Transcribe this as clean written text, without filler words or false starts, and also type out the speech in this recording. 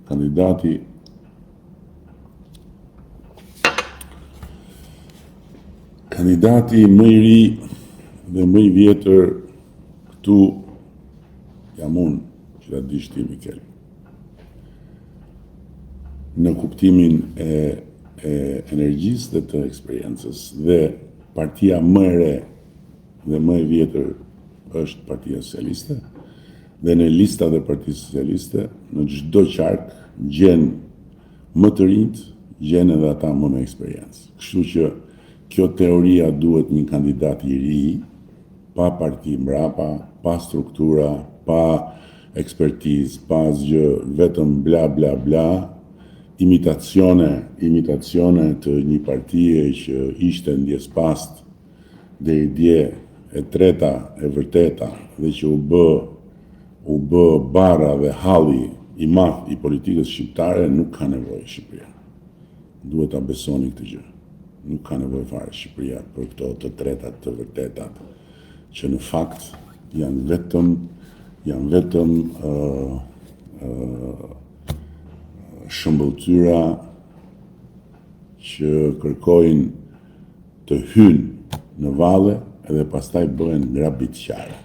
Kandidati më i ri dhe më i vjetër këtu jam unë, që ta dish ti, Mikel. Në kuptimin e energjisë dhe të eksperiencës, dhe partia më e re dhe më e vjetër është Partia Socialiste, dhe në listat e Partisë Socialiste, në çdo qark gjen më të rinjt, gjen edhe ata më me eksperiencë. Kështu që kjo teoria duhet një kandidat i ri, pa parti mbrapa, pa struktura, pa ekspertizë, pa asgjë, vetëm bla bla bla, imitacione të një partie që ishte ndjes past deri dje e treta e vërteta dhe që u bë bara dhe halli i madh i politikës shqiptare, nuk ka nevojë Shqipëria. Duhet ta besoni këtë gjë. Nuk ka nevojë fare Shqipëria për këto të tretat të vërtetat, që në fakt janë vetëm shëmbëltyra që kërkojnë të hynë në valle edhe pastaj bëhen grabitqare.